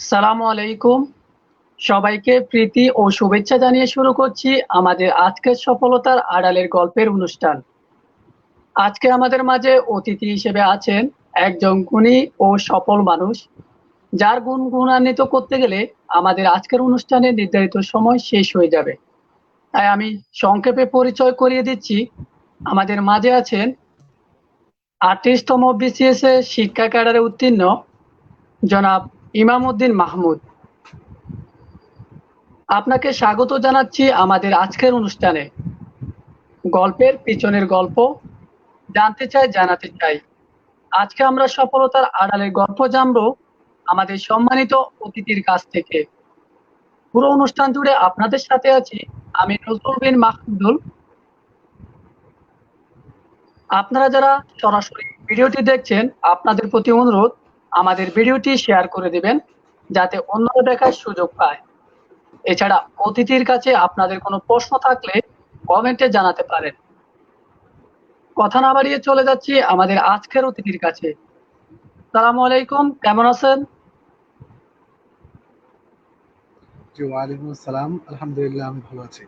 সালামু আলাইকুম। সবাইকে প্রীতি ও শুভেচ্ছা জানিয়ে শুরু করছি আমাদের আজকের সফলতার আড়ালের গল্পের অনুষ্ঠান। আজকে আমাদের মাঝে অতিথি হিসেবে আছেন একজন গুণী ও সফল মানুষ, যার গুণ গুণান্বিত করতে গেলে আমাদের আজকের অনুষ্ঠানে নির্ধারিত সময় শেষ হয়ে যাবে। তাই আমি সংক্ষেপে পরিচয় করিয়ে দিচ্ছি। আমাদের মাঝে আছেন 38তম বিসিএস এ শিক্ষা ক্যাডারে উত্তীর্ণ জনাব ইমাম উদ্দিন মাহমুদ। আপনাকে স্বাগত জানাচ্ছি আমাদের আজকের অনুষ্ঠানে। গল্পের পিছনের গল্প জানতে চাই, জানাতে চাই। আজকে আমরা সফলতার আড়ালের গল্প জানবো আমাদের সম্মানিত অতিথির কাছ থেকে। পুরো অনুষ্ঠান জুড়ে আপনাদের সাথে আছি আমি নজরুল বিন মাহমুদুল। আপনারা যারা সরাসরি ভিডিওটি দেখছেন, আপনাদের প্রতি অনুরোধ আমাদের ভিডিওটি শেয়ার করে দিবেন, যাতে অন্যরা দেখার সুযোগ পায়। এছাড়া অতিথির কাছে আপনাদের কোনো প্রশ্ন থাকলে কমেন্টে জানাতে পারেন। কথা না বাড়িয়ে চলে যাচ্ছি আমাদের আজকের অতিথির কাছে। সালামু আলাইকুম, কেমন আছেন? জি, ওয়ালাইকুম আসসালাম। আলহামদুলিল্লাহ, আমি ভালো আছি।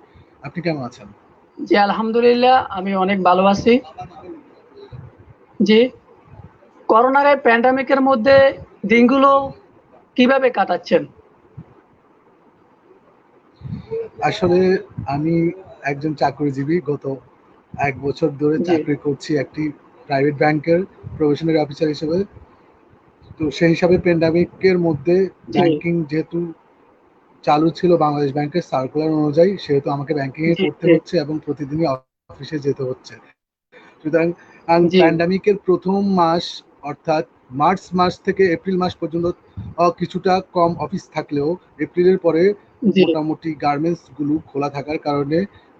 আপনি কেমন আছেন? জি আলহামদুলিল্লাহ, আমি অনেক ভালো আছি। জি, করোনার এই প্যান্ডামিকের মধ্যে দিনগুলো কিভাবে কাটাচ্ছেন? আসলে আমি একজন চাকরিজীবী। গত 1 বছর ধরে জি, চাকরি করছি একটি প্রাইভেট ব্যাংকের প্রবেশনারি অফিসার হিসেবে। তো সেই হিসাবে প্যান্ডামিকের মধ্যে জি, ব্যাংকিং যেহেতু চালু ছিল বাংলাদেশ ব্যাংকের সার্কুলার অনুযায়ী, সেহেতু আমাকে ব্যাংকিং এ জি, করতে জি, হচ্ছে এবং প্রতিদিনই অফিসে যেতে হচ্ছে। সুতরাং জি, প্যান্ডামিকের প্রথম মাস অর্থাৎ মার্চ মাস থেকে এপ্রিল মাস পর্যন্ত কিছুটা কম অফিস থাকলেও এপ্রিলের পরে জি, মোটামুটি গার্মেন্টস গুলো খোলা থাকার কারণে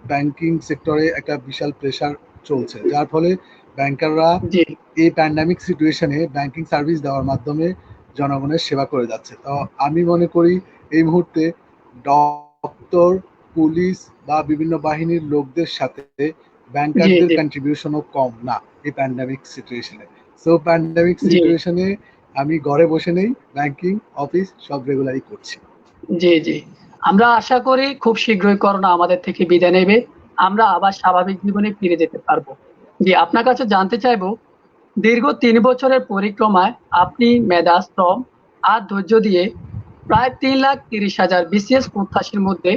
ব্যাংকিং সেক্টরে একটা বিশাল প্রেসার চলছে, যার ফলে ব্যাংকাররা জি, এই প্যান্ডামিক সিচুয়েশনে ব্যাংকিং সার্ভিস দেওয়ার মাধ্যমে জনগণের সেবা করে যাচ্ছে। তো আমি মনে করি এই মুহূর্তে ডক্টর, পুলিশ বা বিভিন্ন বাহিনীর লোকদের সাথে জি, ব্যাংকারদের জি, কন্ট্রিবিউশনও কম না এই প্যান্ডামিক সিচুয়েশনে। সো প্যান্ডামিক জি, সিচুয়েশনে আমি ঘরে বসে নেই, ব্যাংকিং অফিস সব রেগুলারই করছি। জি, জি। আমরা আশা করি খুব শীঘ্রই করোনা আমাদের থেকে বিদায় নেবে। আমরা আবার স্বাভাবিক জীবনে ফিরে যেতে পারবো। জি, আপনার কাছে জানতে চাইবো, দীর্ঘ ৩ বছরের পরিক্রমায় আপনি মেধা, শ্রম আর ধৈর্য দিয়ে প্রায় ৩,৩০,০০০ বিসিএস প্রত্যাশীর মধ্যে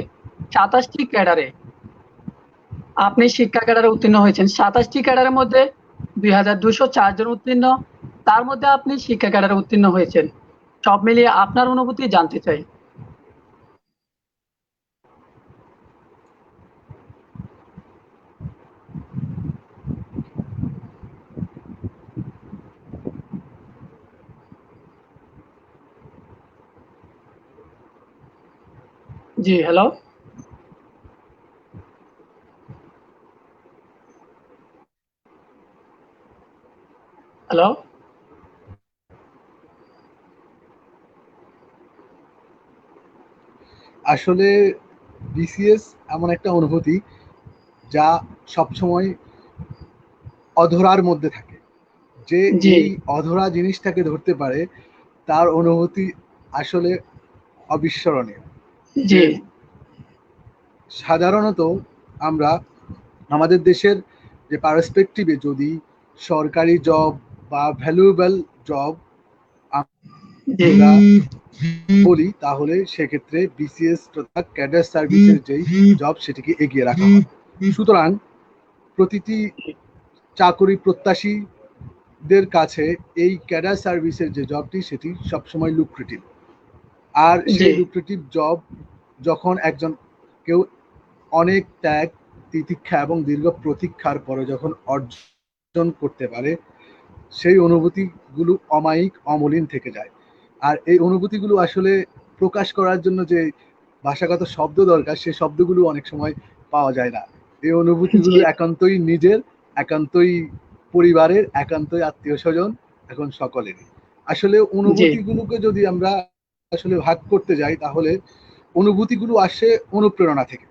২৭টি ক্যাডারে আপনি শিক্ষা ক্যাডারে উত্তীর্ণ হয়েছেন। ২৭টি ক্যাডারের মধ্যে ২,২০৪ জন উত্তীর্ণ, তার মধ্যে আপনি শিক্ষা ক্যাডারে উত্তীর্ণ হয়েছেন। সব মিলিয়ে আপনার অনুভূতি জানতে চাই। জি, হ্যালো, হ্যালো। আসলে বিসিএস এমন একটা অনুভূতি যা সবসময় অধরার মধ্যে থাকে। যে জি, এই অধরা জিনিসটাকে ধরতে পারে তার অনুভূতি আসলে অবিস্মরণীয়। জি, যে সাধারণত আমরা আমাদের দেশের যে পার্সপেক্টিভে যদি সরকারি জব বা ভ্যালুয়েবল জব জি, আমরা বলি, তাহলে সেক্ষেত্রে বিসিএস তথা ক্যাডার সার্ভিসের যেই জব সেটিকে এগিয়ে রাখা হয়। সুতরাং প্রতিটি চাকরি প্রত্যাশীদের কাছে এই ক্যাডার সার্ভিসের যে জবটি সেটি সবসময় লুক্রেটিভ। আর জি, সেই লুক্রেটিভ জব যখন একজন কেউ অনেক ত্যাগ, তিতিক্ষা এবং দীর্ঘ প্রতীক্ষার পরে যখন অর্জন করতে পারে, সেই অনুভূতিগুলো অমায়িক, অমলিন থেকে যায়। আর এই অনুভূতিগুলো আসলে প্রকাশ করার জন্য যে ভাষাগত শব্দ দরকার, সেই শব্দগুলো অনেক সময় পাওয়া যায় না। এই জি, অনুভূতিগুলো একান্তই নিজের, একান্তই পরিবারের, একান্তই আত্মীয় স্বজন, এখন সকলেরই। আসলে জি, অনুভূতিগুলোকে যদি আমরা আসলে ভাগ করতে যাই, তাহলে অনুভূতিগুলো আসে অনুপ্রেরণা থেকে।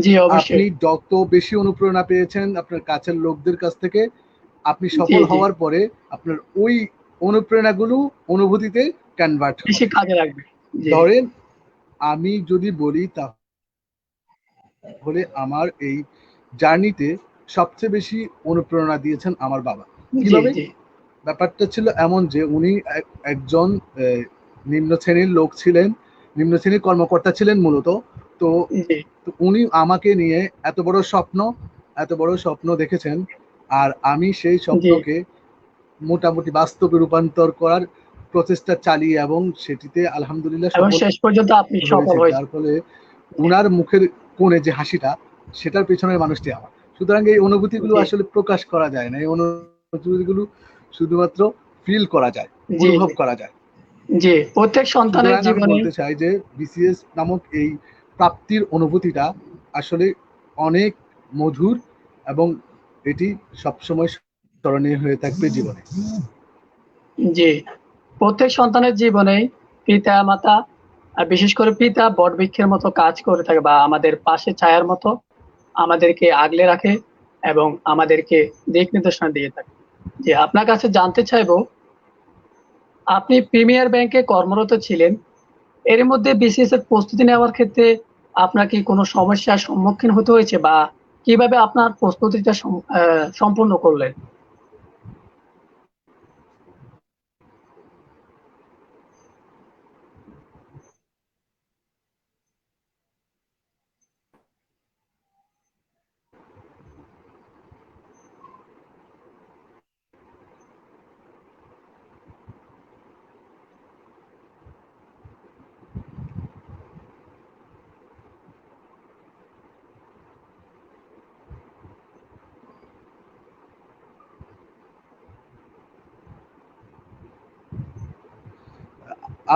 জি, আপনি অবশ্যই। যত বেশি অনুপ্রেরণা পেয়েছেন আপনার কাছের লোকদের কাছ থেকে, আপনি জি, সফল জি, হওয়ার পরে আপনার ওই অনুপ্রেরণাগুলো অনুভূতিতে কনভার্ট বেশি হবে। কাজে লাগবে। জি, ধরেন আমি যদি বলি তাহলে আমার এই জার্নিতে সবচেয়ে বেশি অনুপ্রেরণা দিয়েছেন আমার বাবা। জি, কিভাবে? জি, ব্যাপারটা ছিল এমন যে উনি একজন নিম্ন শ্রেণীর লোক ছিলেন, নিম্ন শ্রেণীর কর্মকর্তা ছিলেন মূলত। তো জি, তো উনি আমাকে নিয়ে এত বড় স্বপ্ন দেখেছেন, আর আমি সেই জি, স্বপ্নকে মোটামুটি বাস্তবে রূপান্তর করার প্রচেষ্টা চালিয়ে এবং সেটিতে আলহামদুলিল্লাহ এবং সফল শেষ পর্যন্ত আপনি সফল হয়েছি, যার হয়েছেন। ফলে জি, উনার মুখের কোণে যে হাসিটা, সেটার পেছনের মানুষটি আমার। সুতরাং এই অনুভূতিগুলো জি, আসলে প্রকাশ করা যায় না, এই অনুভূতিগুলো শুধুমাত্র ফিল করা যায়, জি, অনুভব জি, করা যায়। জি, প্রত্যেক সন্তানের সুতরাং আমি জীবনে বলতে চাই যে বিসিএস নামক এই প্রাপ্তির অনুভূতিটা আসলে অনেক মধুর, এবং এটি সবসময় স্মরণীয় হয়ে থাকবে জীবনে। জি, প্রত্যেক সন্তানের জীবনেই পিতা-মাতা, বিশেষ করে পিতা বটবৃক্ষের মতো কাজ করে থাকে বা আমাদের পাশে ছায়ার মতো আমাদেরকে আগলে রাখে এবং আমাদেরকে দিক নির্দেশনা দিয়ে থাকে। জি, আপনার কাছে জানতে চাইবো, আপনি প্রিমিয়ার ব্যাংকে কর্মরত ছিলেন। এর মধ্যে বিসিএস এর প্রস্তুতি নেওয়ার ক্ষেত্রে আপনার কি কোনো সমস্যার সম্মুখীন হতে হয়েছে বা কিভাবে আপনার প্রস্তুতিটা সম্পূর্ণ করলেন?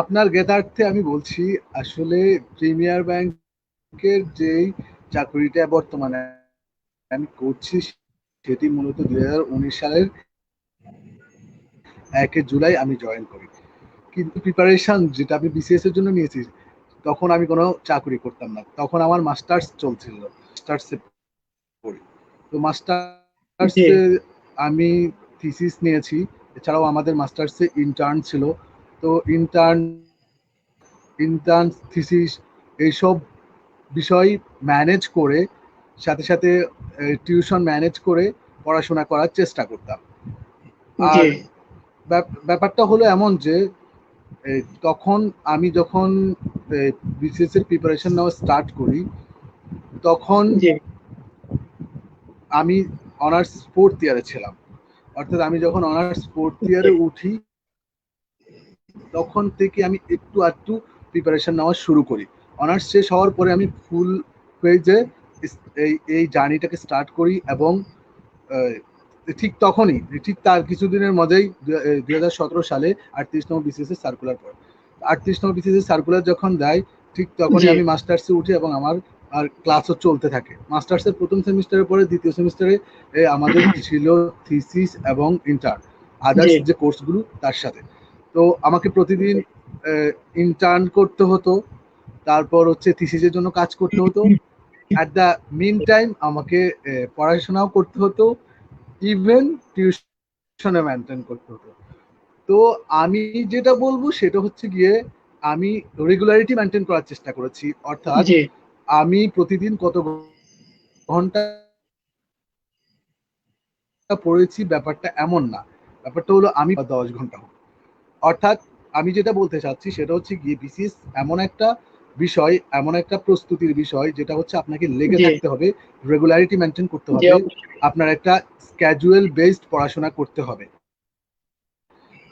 আপনার জ্ঞাতার্থে আমি বলছি, আসলে প্রিমিয়ার ব্যাংকের যেই চাকরিটা বর্তমানে আমি করছি, সেটি মূলত 2019 সালের 1 জুলাই আমি জয়েন করি। কিন্তু প্রিপারেশন যেটা আমি বিসিএস এর জন্য নিয়েছি, তখন আমি কোনো চাকরি করতাম না, তখন আমার মাস্টার্স চলছিল, মাস্টার্সে পড়ি। তো জি, মাস্টার্সে আমি থিসিস নিয়েছি, এছাড়াও আমাদের মাস্টার্সে ইন্টার্ন ছিল। তো ইন্টার্ন থিসিস এইসব বিষয় ম্যানেজ করে, সাথে সাথে টিউশন ম্যানেজ করে পড়াশোনা করার চেষ্টা করতাম। জি, আর ব্যাপারটা হলো এমন যে তখন আমি যখন বিসিএস এর প্রিপারেশন নেওয়া স্টার্ট করি, তখন জি, আমি অনার্স ফোর্থ ইয়ারে ছিলাম। অর্থাৎ আমি যখন অনার্স ফোর্থ জি, ইয়ারে উঠি, তখন থেকে আমি একটু আধটু প্রিপারেশন নেওয়া শুরু করি। অনার্স শেষ হওয়ার পরে আমি ফুল পেজে এই জার্নিটাকে স্টার্ট করি, এবং আহ, ঠিক তার কিছুদিনের মধ্যেই 2017 সালে 38তম বিসিএস এর সার্কুলার পড়ে। 38তম বিসিএস এর সার্কুলার যখন দেয়, ঠিক তখনই জি, আমি মাস্টার্সে উঠি, এবং আমার আর ক্লাসও চলতে থাকে। মাস্টার্সের প্রথম সেমিস্টারের পরে দ্বিতীয় সেমিস্টারে আমাদের ছিল থিসিস এবং ইন্টার্ন, জি, আদার্স যে কোর্সগুলো তার সাথে। তো আমাকে প্রতিদিন ইন্টার্ন করতে হতো, তারপর হচ্ছে থিসিসের জন্য কাজ করতে হতো, অ্যাট দ্য মিন টাইম আমাকে পড়াশোনাও করতে হতো, ইভেন টিউশনে মেনটেন করতে হতো। তো আমি যেটা বলবো সেটা হচ্ছে গিয়ে, আমি রেগুলারিটি মেনটেন করার চেষ্টা করেছি। অর্থাৎ জি, আমি প্রতিদিন কত ঘন্টা পড়েছি ব্যাপারটা এমন না, ব্যাপারটা হলো আমি 10 ঘন্টা হোক। অর্থাৎ আমি যেটা বলতে চাচ্ছি সেটা হচ্ছে গিয়ে, বিসিএস এমন একটা বিষয়, এমন একটা প্রস্তুতির বিষয়, যেটা হচ্ছে আপনাকে লেগে জি, থাকতে হবে, রেগুলারিটি মেনটেন করতে জি, হবে, অবশ্যই। আপনার একটা স্ক্যাজুয়াল বেসড পড়াশোনা করতে হবে। জি,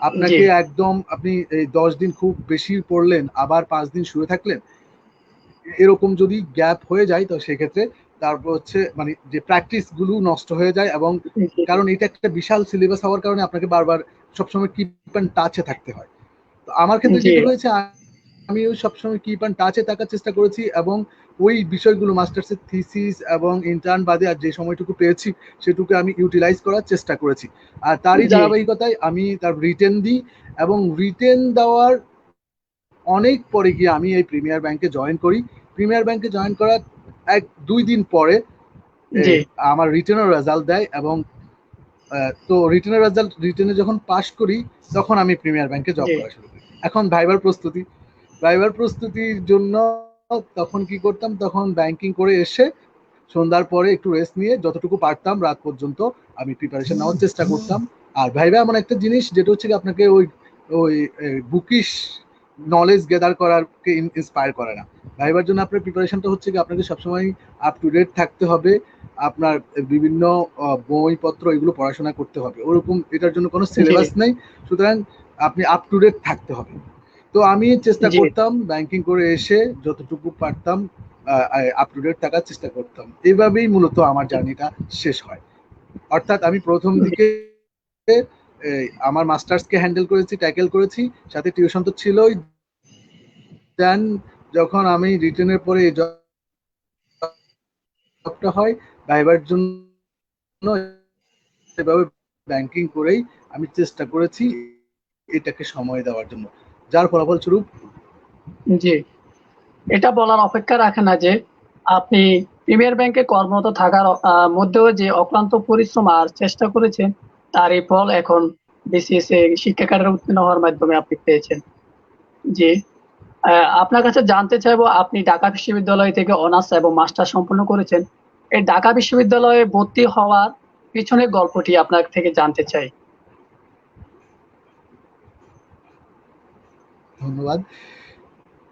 আপনাকে একদম আপনি এই 10 দিন খুব বেশি পড়লেন, আবার 5 দিন শুয়ে থাকলেন, এরকম যদি গ্যাপ হয়ে যায়, তো সেক্ষেত্রে তারপর হচ্ছে মানে যে প্র্যাকটিস গুলো নষ্ট হয়ে যায়। এবং জি, কারণ এটা একটা বিশাল সিলেবাস হওয়ার কারণে আপনাকে বারবার সবসময় কিপ অ্যান্ড টাচে থাকতে হয়। তো আমার ক্ষেত্রে জি, যেটা হয়েছে, আমি ওই সবসময় কিপ অ্যান্ড টাচে থাকার চেষ্টা করেছি, এবং ওই বিষয়গুলো মাস্টার্সের থিসিস এবং ইন্টার্ন বাদে আর যে সময়টুকু পেয়েছি, সেটুকু আমি ইউটিলাইজ করার চেষ্টা করেছি। আর তারই জি, ধারাবাহিকতায় আমি তার রিটেন দিই, এবং রিটেন দেওয়ার অনেক পরে গিয়ে আমি এই প্রিমিয়ার ব্যাংকে জয়েন করি। প্রিমিয়ার ব্যাংকে জয়েন করার 1-2 দিন পরে জি, আমার রিটেনের রেজাল্ট দেয়, এবং তো রিটেনে যখন পাস করি, তখন আমি প্রিমিয়ার ব্যাংকে জব জি, করা শুরু করি। এখন ভাইবার প্রস্তুতির জন্য তখন কি করতাম, তখন ব্যাংকিং করে এসে সন্ধ্যার পরে একটু রেস্ট নিয়ে যতটুকু পারতাম রাত পর্যন্ত আমি প্রিপারেশন নেওয়ার চেষ্টা করতাম। আর ভাইবা এমন একটা জিনিস যেটা হচ্ছে আপনাকে ওই ওই বুকিশ নলেজ গেদার করারকে ইন্সপায়ার করে না। ভাইবার জন্য আপনার প্রিপারেশনটা হচ্ছে কি আপনাকে সবসময় আপ টু ডেট থাকতে হবে, আপনার বিভিন্ন বইপত্র এগুলো পড়াশোনা করতে হবে, ওরকম এটার জন্য কোনো সিলেবাস নেই, সুতরাং আপনি আপ টু ডেট থাকতে হবে। তো আমি চেষ্টা করতাম ব্যাংকিং করে এসে যতটুকু পারতাম আপ টু ডেট থাকার চেষ্টা করতাম। এইভাবেই মূলত আমার জার্নিটা শেষ হয়। অর্থাৎ আমি প্রথম দিকে আমার মাস্টার্সকে হ্যান্ডেল করেছি, ট্যাকেল করেছি, সাথে টিউশন তো ছিলই। দেন যখন আমি রিটেনের পরে এই জবটা হয় ভাইবার জন্য, এভাবে ব্যাংকিং করেই আমি চেষ্টা করেছি এটাকে সময় দেওয়ার জন্য, যার ফলাফলস্বরূপ জি, এটা বলার অপেক্ষা রাখে না যে আপনি প্রিমিয়ার ব্যাংকে কর্মরত থাকার মধ্যেও যে অক্লান্ত পরিশ্রম আর চেষ্টা করেছেন, তার এই ফল এখন বিসিএস শিক্ষা ক্যাডারে উত্তীর্ণ হওয়ার মাধ্যমে আপনি পেয়েছেন। জি, আপনার কাছে জানতে চাইবো, আপনি ঢাকা বিশ্ববিদ্যালয় থেকে অনার্স এবং মাস্টার সম্পন্ন করেছেন। এই ঢাকা বিশ্ববিদ্যালয়ে ভর্তি হওয়ার পিছনের গল্পটি আপনার থেকে জানতে চাই। ধন্যবাদ।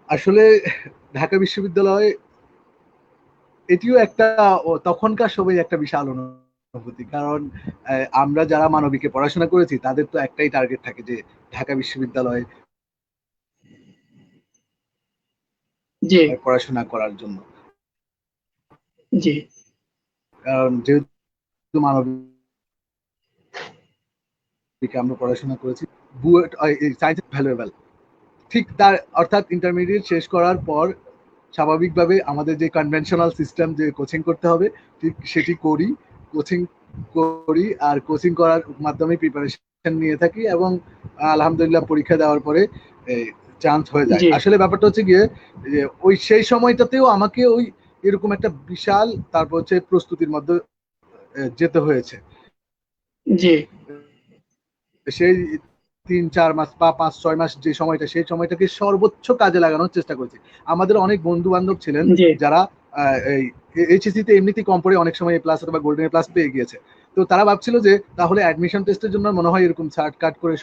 আসলে ঢাকা বিশ্ববিদ্যালয় এটিও একটা তখনকার সময় একটা বিশাল অনুভূতি, কারণ আমরা যারা মানবিকে পড়াশোনা করেছি তাদের তো একটাই টার্গেট থাকে যে ঢাকা বিশ্ববিদ্যালয়ে জি, পড়াশোনা করার জন্য। জি, কারণ যেহেতু মানবিকে আমরা পড়াশোনা করেছি, বুয়েট সায়েন্স ভ্যালুয়েবল, ঠিক তার অর্থাৎ ইন্টারমিডিয়েট শেষ করার পর স্বাভাবিকভাবে আমাদের যে কনভেনশনাল সিস্টেম যে কোচিং করতে হবে, ঠিক সেটি কোচিং করি, আর কোচিং করার মাধ্যমে প্রিপারেশন নিয়ে থাকি, এবং আলহামদুলিল্লাহ পরীক্ষা দেওয়ার পরে চান্স হয়ে যায়। জি, আসলে ব্যাপারটা হচ্ছে গিয়ে যে ওই সেই সময়টাতেও আমাকে ওই এরকম একটা বিশাল তারপর হচ্ছে প্রস্তুতির মধ্যে যেতে হয়েছে। জি, সেই 3-4 মাস বা 5-6 মাস যে সময়টা, সেই সময়টাকে সর্বোচ্চ কাজে লাগানোর চেষ্টা করেছি। আমাদের অনেক বন্ধু বান্ধব ছিলেন জি, যারা এই এইচএসসি তে এমনিতেই কম পড়ে অনেক সময় এ প্লাস অথবা গোল্ডেন এ প্লাস পেয়ে গিয়েছে। তো তারা ভাবছিল যে তাহলে অ্যাডমিশন টেস্টের জন্য মনে হয় এরকম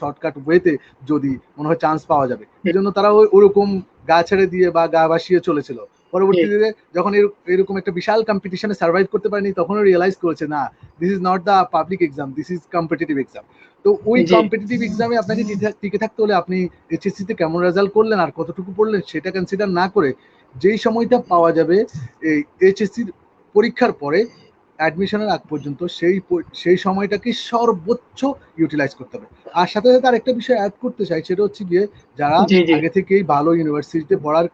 শর্টকাট ওয়েতে যদি মনে হয় চান্স পাওয়া যাবে, এই জন্য তারা ওরকম গা ছেড়ে দিয়ে বা গা ভাসিয়ে চলেছিল। পরবর্তীতে যখন এরকম একটা বিশাল কম্পিটিশনে সার্ভাইভ করতে পারেনি, তখনও রিয়েলাইজ করেছে না, this is not the public exam, this is competitive exam. তো ওই জি, কম্পিটিটিভ এক্সামে আপনাকে টিকে থাকতে হলে আপনি এইচএসসি তে কেমন রেজাল্ট করলেন আর কতটুকু পড়লেন সেটা কনসিডার না করে, যেই সময়টা পাওয়া যাবে এই এইচএসসির পরীক্ষার পরে অ্যাডমিশনের আগ পর্যন্ত, সেই সময়টাকে সর্বোচ্চ ইউটিলাইজ করতে হবে। আর সাথে সাথে আরেকটা বিষয় অ্যাড করতে চাই, সেটা হচ্ছে গিয়ে যারা জি, জি, আগে থেকেই ভালো ইউনিভার্সিটিতে পড়ার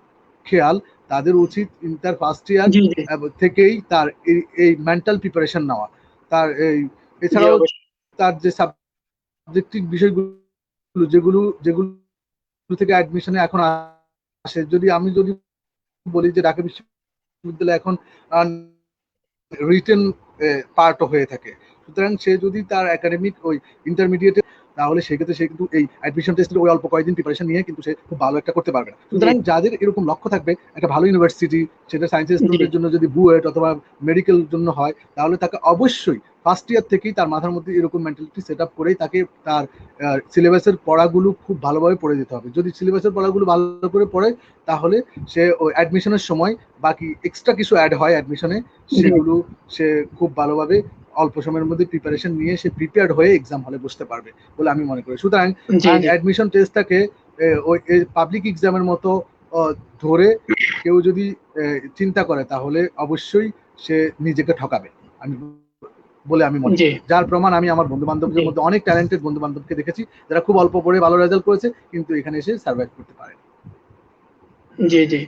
খেয়াল, তাদের উচিত তার ফার্স্ট ইয়ার জি, জি, থেকেই তার এই মেন্টাল প্রিপারেশন নেওয়া। তার জি, এছাড়াও অবশ্যই। তার যে সাবজেক্টিভ বিষয়গুলো যেগুলো যেগুলো থেকে অ্যাডমিশনে এখন আসে, আমি যদি বলি যে ঢাকা বিশ্ববিদ্যালয় এখন রিটেন পার্টও হয়ে থাকে, সুতরাং সে যদি তার একাডেমিক ওই ইন্টারমিডিয়েটে, তাহলে সেক্ষেত্রে সে কিন্তু এই অ্যাডমিশন টেস্টের ওই অল্প কয়েকদিন প্রিপারেশন নিয়ে কিন্তু সে খুব ভালো একটা করতে পারবে না। জি, সুতরাং যাদের এরকম লক্ষ্য থাকবে একটা ভালো ইউনিভার্সিটি, সেটা সায়েন্সের জি, স্টুডেন্টের জন্য যদি বুয়েট অথবা মেডিকেল জন্য হয়, তাহলে তাকে অবশ্যই ফার্স্ট ইয়ার থেকেই তার মাথার মধ্যে এরকম মেন্টালিটি সেট আপ করেই তাকে তার সিলেবাসের পড়াগুলো খুব ভালোভাবে পড়ে যেতে হবে। যদি সিলেবাসের পড়াগুলো ভালো করে পড়ে, তাহলে সে ওই অ্যাডমিশনের সময় বাকি এক্সট্রা কিছু অ্যাড হয় অ্যাডমিশনে, জি, সেগুলো সে খুব ভালোভাবে অল্প সময়ের মধ্যে প্রিপারেশন নিয়ে সে প্রিপেয়ার্ড হয়ে এক্সাম হলে বসতে পারবে বলে আমি মনে করি। সুতরাং জি, জি, অ্যাডমিশন টেস্টটাকে ওই পাবলিক এক্সামের মতো ধরে কেউ যদি চিন্তা করে, তাহলে অবশ্যই সে নিজেকে ঠকাবে আমি বলে আমি মনে জি, করি। যার প্রমাণ আমি আমার বন্ধু জি, বান্ধবদের মধ্যে অনেক ট্যালেন্টেড বন্ধু বান্ধবকে দেখেছি যারা খুব অল্প পড়ে ভালো রেজাল্ট করেছে, কিন্তু এখানে এসে সার্ভাইভ করতে পারে। জি, জি।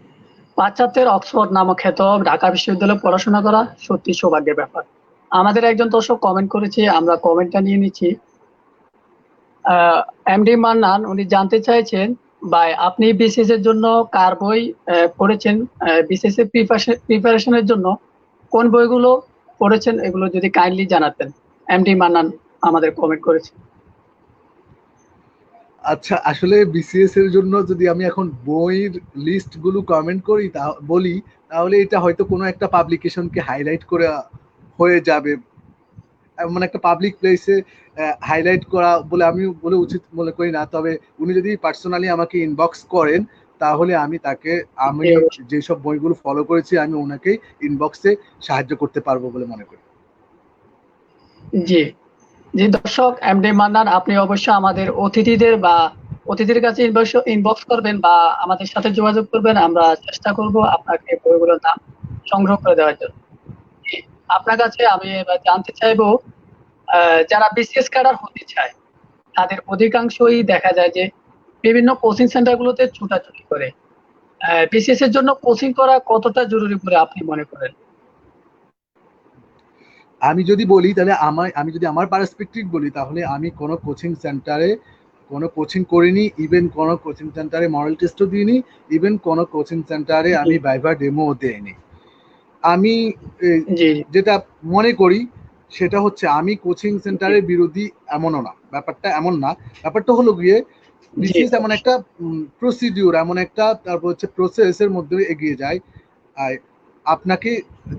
পাশ্চাত্যের অক্সফোর্ড নামক খ্যাত ঢাকা বিশ্ববিদ্যালয়ে পড়াশোনা করা সত্যি সৌভাগ্যের ব্যাপার। আমাদের একজন দর্শক কমেন্ট করেছে, আমরা কমেন্টটা নিয়ে নিচ্ছি। এমডি মান্নান উনি জানতে চাইছেন, ভাই আপনি বিসিএস এর জন্য কার বই পড়েছেন? বিসিএস এর প্রিপারেশনের জন্য কোন বইগুলো পড়েছেন, এগুলো যদি কাইন্ডলি জানাতেন। এমডি মান্নান আমাদের কমেন্ট করেছে। আচ্ছা, আসলে বিসিএস এর জন্য যদি আমি এখন বইয়ের লিস্ট গুলো কমেন্ট করি বলি, তাহলে এটা হয়তো কোনো একটা পাবলিকেশনকে হাইলাইট করে হয়ে যাবে, এমন একটা পাবলিক প্লেসে হাইলাইট করা বলে আমি বলে উচিত মনে করি না। তবে উনি যদি পার্সোনালি আমাকে ইনবক্স করেন, তাহলে আমি জি, অবশ্যই। যেসব বইগুলো ফলো করেছি আমি ওনাকে ইনবক্সে সাহায্য করতে পারবো বলে মনে করি। জি, জি দর্শক, এমডি মান্নান আপনি অবশ্যই আমাদের অতিথিদের বা অতিথির কাছে ইনবক্স করবেন বা আমাদের সাথে যোগাযোগ করবেন। আমরা চেষ্টা করব আপনাকে বইগুলোর নাম সংগ্রহ করে দেওয়ার জন্য। জি, আপনার কাছে আমি এবার জানতে চাইবো, যারা বিসিএস ক্যাডার হতে চায় তাদের অধিকাংশই দেখা যায় যে বিভিন্ন কোচিং সেন্টার গুলোতে ছুটাছুটি করে। বিসিএস এর জন্য কোচিং করা কতটা জরুরি বলে আপনি মনে করেন? আমি যদি বলি তাহলে আমি যদি আমার পার্সপেক্টিভ বলি, তাহলে আমি কোনো কোচিং সেন্টারে কোনো কোচিং করিনি, ইভেন কোনো কোচিং সেন্টারে মডেল টেস্টও দিইনি, ইভেন কোনো কোচিং সেন্টারে জি, আমি ভাইভা ডেমোও দেইনি। আমি এ, জি, যেটা মনে করি সেটা হচ্ছে, আমি কোচিং জি, সেন্টারের বিরোধী এমনও না, ব্যাপারটা এমন না। ব্যাপারটা হলো গিয়ে, জি, বিসিএস এমন অবশ্যই। একটা প্রসিডিউর, এমন একটা তারপর হচ্ছে প্রসেসের মধ্যে এগিয়ে যায়। আর আপনাকে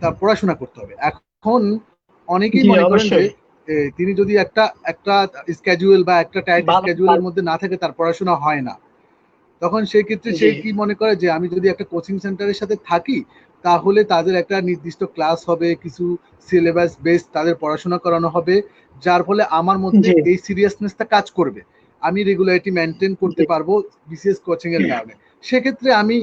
তার পড়াশোনা করতে হবে। এখন অনেকেই জি, মনে করেন যে অবশ্যই। তিনি যদি একটা একটা স্কেজুয়াল বা একটা টাইট ভালো, স্কেজুয়ালের ভালো। মধ্যে না থাকে, তার পড়াশোনা হয় না। তখন সেই ক্ষেত্রে সে জি, কি মনে করে যে আমি যদি একটা কোচিং সেন্টারের সাথে থাকি, তাহলে তাদের একটা নির্দিষ্ট ক্লাস হবে, কিছু সিলেবাস বেস তাদের পড়াশোনা করানো হবে, যার ফলে আমার মধ্যে জি, এই সিরিয়াসনেসটা কাজ করবে, আমি রেগুলারিটি মেনটেন করতে জি, পারবো বিসিএস কোচিং এর কারণে। সেক্ষেত্রে আমি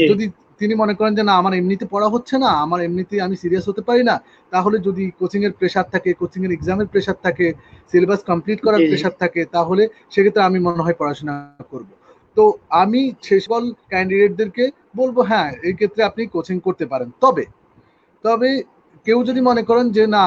জি, যদি তিনি মনে করেন যে না, আমার এমনিতে পড়া হচ্ছে না, আমার এমনিতে আমি সিরিয়াস হতে পারি না, তাহলে যদি কোচিং এর প্রেশার থাকে, কোচিং এর এক্সামের প্রেশার থাকে, সিলেবাস কমপ্লিট জি, করার জি, প্রেশার থাকে, তাহলে সেক্ষেত্রে আমি মনে হয় পড়াশোনা করব। তো আমি সেই সকল ক্যান্ডিডেটদেরকে বলবো, হ্যাঁ এই ক্ষেত্রে আপনি কোচিং করতে পারেন। তবে তবে কেউ যদি মনে করেন যে না,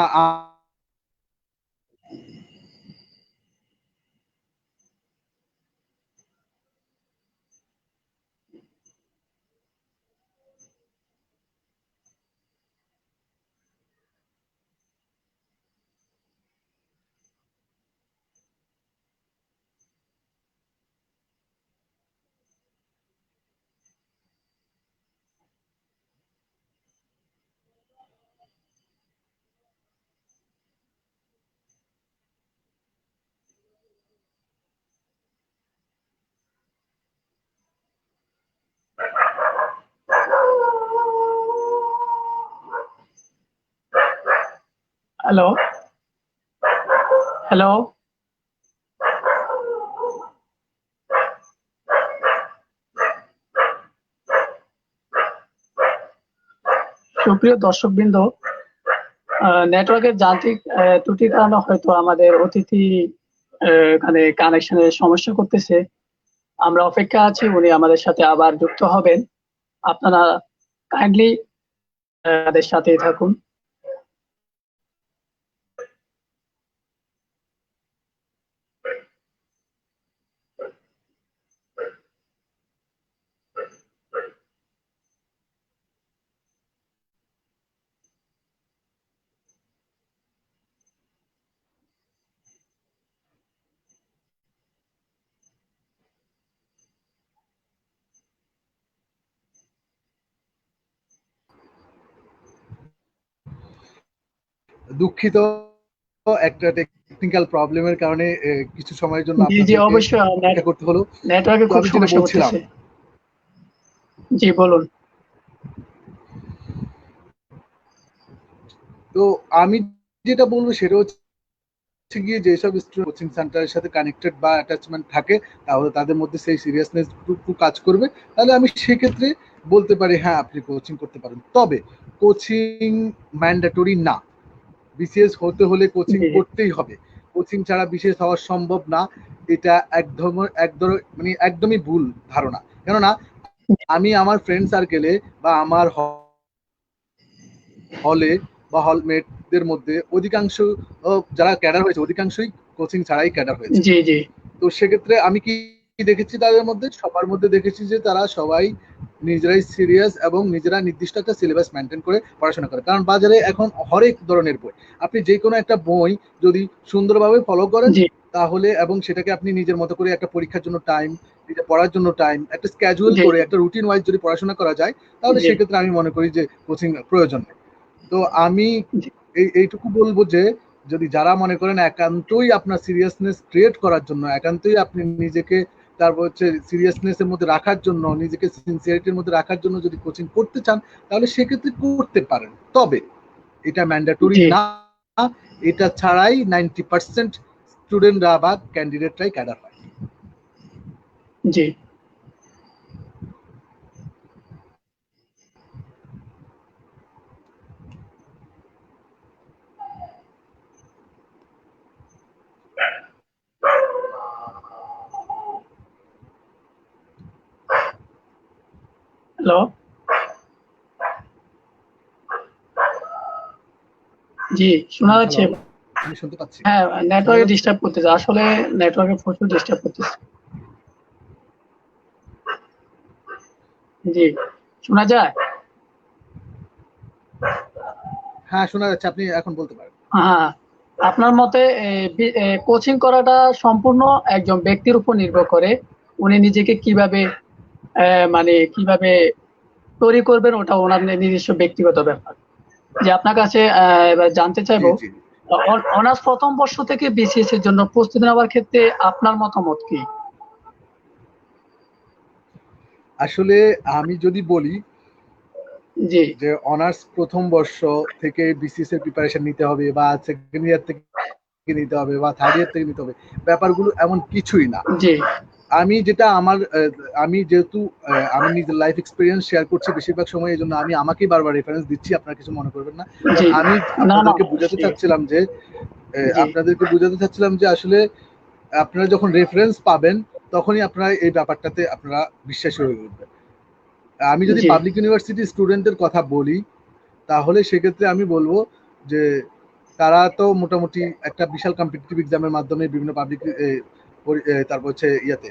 হ্যালো, হ্যালো। সুপ্রিয় দর্শকবৃন্দ, নেটওয়ার্কের যান্ত্রিক ত্রুটির কারণে হয়তো আমাদের অতিথি এখানে কানেকশনের সমস্যা করতেছে। আমরা অপেক্ষা আছি, উনি আমাদের সাথে আবার যুক্ত হবেন। আপনারা কাইন্ডলি আমাদের সাথেই থাকুন। দুঃখিত, একটা টেকনিক্যাল প্রবলেমের কারণে কিছু সময়ের জন্য জি, জি, আপনাদেরকে অবশ্যই। অপেক্ষা করতে হলো। নেটওয়ার্কে তো খুব আমি যেটা সমস্যা বলছিলাম, করতেছে। জি, বলুন। তো আমি যেটা বলবো সেটা হচ্ছে গিয়ে, যেসব স্টুডেন্ট কোচিং সেন্টারের সাথে কানেক্টেড বা অ্যাটাচমেন্ট থাকে, তাহলে তাদের মধ্যে সেই সিরিয়াসনেস কাজ করবে। তাহলে আমি সেক্ষেত্রে বলতে পারি হ্যাঁ আপনি কোচিং করতে পারেন। তবে কোচিং ম্যান্ডেটরি না, বিসিএস হতে হলে কোচিং জি, জি, করতেই হবে। কোচিং ছাড়া বিসিএস হওয়া সম্ভব না। এটা মানে একদমই ভুল ধারণা। কেননা আমি আমার ফ্রেন্ড সার্কেলে বা আমার হলে বা হলমেটদের মধ্যে অধিকাংশ যারা ক্যাডার হয়েছে, অধিকাংশই কোচিং ছাড়াই ক্যাডার হয়েছে। জি, জি, তো সেক্ষেত্রে আমি কি দেখেছি, তাদের মধ্যে সবার মধ্যে দেখেছি যে তারা সবাই নিজেরাই সিরিয়াস এবং নিজেরা নির্দিষ্ট একটা সিলেবাস মেনটেন করে পড়াশোনা করে। কারণ বাজারে এখন হরেক ধরনের বই, আপনি যে কোনো একটা বই যদি সুন্দরভাবে ফলো করেন, জি, তাহলে এবং সেটাকে আপনি নিজের মতো করে একটা পরীক্ষার জন্য টাইম, নিজে পড়ার জন্য টাইম, একটা স্ক্যাজুয়াল জি করে একটা রুটিন ওয়াইজ যদি পড়াশোনা করা যায়, তাহলে জি সেক্ষেত্রে আমি মনে করি যে কোচিং প্রয়োজন নেই। তো আমি জি এইটুকু বলবো যে যদি যারা মনে করেন একান্তই আপনার সিরিয়াসনেস ক্রিয়েট করার জন্য, একান্তই আপনি নিজেকে তারপর হচ্ছে সিরিয়াসনেস এর মধ্যে রাখার জন্য, নিজেকে সিনসিয়ারিটির মধ্যে রাখার জন্য যদি কোচিং করতে চান, তাহলে সেক্ষেত্রে করতে পারেন। তবে এটা ম্যান্ডেটরি জি না, এটা ছাড়াই 90% স্টুডেন্টরা বা ক্যান্ডিডেটরাই ক্যাডার হয়। জি হ্যালো, জি শোনা যাচ্ছে? হ্যালো, আমি শুনতে পাচ্ছি। হ্যাঁ, শোনা নেটওয়ার্কে যাচ্ছে? ডিস্টার্ব করতেছে, আসলে নেটওয়ার্কে প্রচুর ডিস্টার্ব করতেছে। জি, শোনা যায়? হ্যাঁ, শোনা যাচ্ছে, আপনি এখন বলতে পারেন। হ্যাঁ, আপনার মতে কোচিং করাটা সম্পূর্ণ একজন ব্যক্তির উপর নির্ভর করে। উনি নিজেকে কিভাবে মানে কিভাবে তৈরি করবেন, ওটা ওনার নিজস্ব ব্যক্তিগত ব্যাপার। যে আপনার কাছে এবার জানতে জি চাইবো, জি অনার্স প্রথম বর্ষ থেকে বিসিএস এর জন্য প্রস্তুতি নেওয়ার ক্ষেত্রে আপনার মতামত কি? আসলে আমি যদি বলি জি যে অনার্স প্রথম বর্ষ থেকে বিসিএস এর প্রিপারেশন নিতে হবে, বা সেকেন্ড ইয়ার থেকে নিতে হবে, বা থার্ড ইয়ার থেকে নিতে হবে, ব্যাপারগুলো এমন কিছুই না। জি আমি যেটা আমার আমি যেহেতু আমি নিজের লাইফ এক্সপিরিয়েন্স শেয়ার করছি বেশিরভাগ সময়, এই জন্য আমি আমাকেই বারবার রেফারেন্স দিচ্ছি, আপনারা কিছু মনে করবেন না। জি কারণ আমি না না আপনাদেরকে বুঝাতে অবশ্যই। চাচ্ছিলাম যে জি আসলে আপনারা যখন রেফারেন্স পাবেন, তখনই আপনারা এই ব্যাপারটাতে আপনারা বিশ্বাসী হয়ে উঠবেন। আমি যদি জি পাবলিক ইউনিভার্সিটি স্টুডেন্টদের কথা বলি, তাহলে সেক্ষেত্রে আমি বলবো যে তারা তো মোটামুটি একটা বিশাল কম্পিটিটিভ এক্সামের মাধ্যমে বিভিন্ন পাবলিক তারপর হচ্ছে ইয়াতে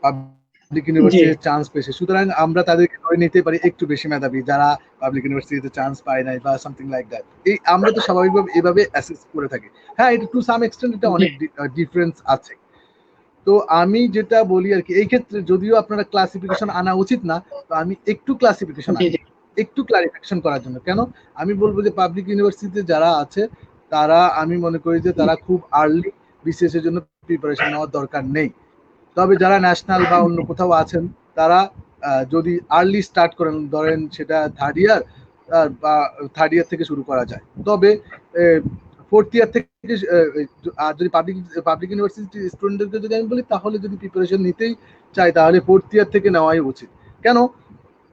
পাবলিক জি ইউনিভার্সিটিতে চান্স পেয়েছে, সুতরাং আমরা তাদেরকে ধরে নিতে পারি একটু বেশি মেধাবী, যারা পাবলিক ইউনিভার্সিটিতে চান্স পায় নাই বা সামথিং লাইক দ্যাট। এই আমরা তো স্বাভাবিকভাবে এভাবে অ্যাসেস করে থাকি। হ্যাঁ, এটা টু সাম এক্সটেন্ট এটা জি অনেক ডিফারেন্স আছে। তো আমি যেটা বলি আর কি, এই ক্ষেত্রে যদিও আপনারা ক্লাসিফিকেশন আনা উচিত না, তো আমি একটু ক্লাসিফিকেশন জি আনি, জি একটু ক্লারিফিকেশন করার জন্য। কেন? আমি বলবো যে পাবলিক ইউনিভার্সিটিতে যারা আছে, তারা আমি মনে করি যে তারা খুব আর্লি বিসিএস এর জন্য প্রিপারেশন নেওয়ার দরকার নেই। তবে যারা ন্যাশনাল বা অন্য কোথাও আছেন, তারা যদি আর্লি স্টার্ট করেন, ধরেন সেটা থার্ড ইয়ার বা থার্ড ইয়ার থেকে শুরু করা যায়। তবে ফোর্থ ইয়ার থেকে আর যদি পাবলিক ইউনিভার্সিটি স্টুডেন্টদেরকে যদি আমি বলি, তাহলে যদি প্রিপারেশন নিতেই চাই, তাহলে ফোর্থ ইয়ার থেকে নেওয়াই উচিত। কেন?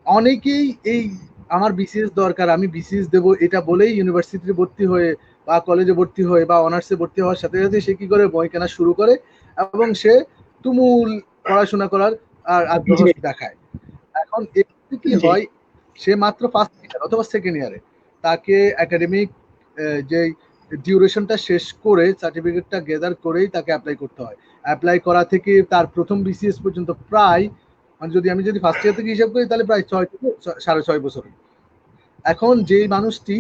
অনেকেই এই আমার বিসিএস দরকার, আমি বিসিএস দেবো, এটা বলেই ইউনিভার্সিটিতে ভর্তি হয়ে বা কলেজে ভর্তি হয়ে বা অনার্সে ভর্তি হওয়ার সাথে সাথে সে কি করে, বই কেনা শুরু করে এবং সে তুমুল পড়াশোনা করার আর আগ্রহ জি দেখায়। এখন এতে কি জি হয়, সে মাত্র ফার্স্ট ইয়ার অথবা সেকেন্ড ইয়ারে তাকে একাডেমিক যে ডিউরেশনটা শেষ করে সার্টিফিকেটটা গেদার করেই তাকে অ্যাপ্লাই করতে হয়। অ্যাপ্লাই করা থেকে তার প্রথম বিসিএস পর্যন্ত প্রায়, মানে আমি যদি ফার্স্ট ইয়ার থেকে হিসাব করি, তাহলে প্রায় 6 থেকে 6.5 বছর। এখন যে মানুষটি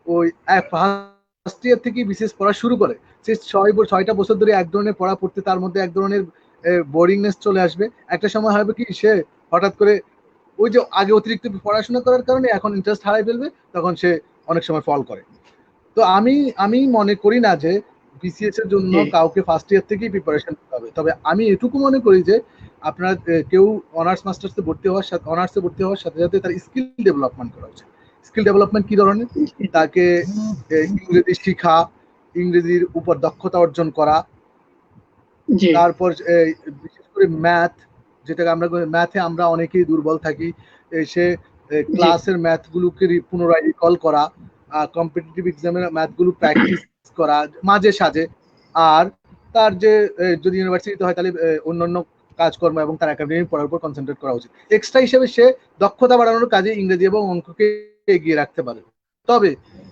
ওই ফার্স্ট ইয়ার থেকে বিসিএস পড়া শুরু করে, সে 6টা বছর ধরে এক ধরনের পড়া পড়তে তার মধ্যে এক ধরনের বোরিংনেস চলে আসবে। একটা সময় হবে কি, সে হঠাৎ করে ওই যে আগে অতিরিক্ত পড়াশোনা করার কারণে এখন ইন্টারেস্ট হারাই ফেলবে, তখন সে অনেক সময় ফল করে। তো আমি আমি মনে করি না যে বিসিএস এর জন্য জি কাউকে ফার্স্ট ইয়ার থেকেই প্রিপারেশন নিতে হবে। তবে আমি এটুকু মনে করি যে আপনার কেউ অনার্সে ভর্তি হওয়ার সাথে সাথে তার স্কিল ডেভেলপমেন্ট করা উচিত। স্কিল ডেভেলপমেন্ট কি ধরনের? তাকে ইংরেজি শিখা, ইংরেজির উপর দক্ষতা অর্জন করা, জি তারপর বিশেষ করে ম্যাথ, যেটাকে আমরা ম্যাথে আমরা অনেকেই দুর্বল থাকি, সে জি ক্লাসের ম্যাথগুলোকে পুনরায় রিকল করা, কম্পিটিটিভ এক্সামের ম্যাথগুলো প্র্যাকটিস করা মাঝে সাঝে। আর তার যে যদি ইউনিভার্সিটিতে হয়, তাহলে অন্যান্য কাজকর্ম এবং তার একাডেমিক পড়ার উপর কনসেন্ট্রেট করা উচিত। এক্সট্রা হিসেবে সে দক্ষতা বাড়ানোর কাজে ইংরেজি এবং অঙ্ককে এগিয়ে রাখতে পারে। তবে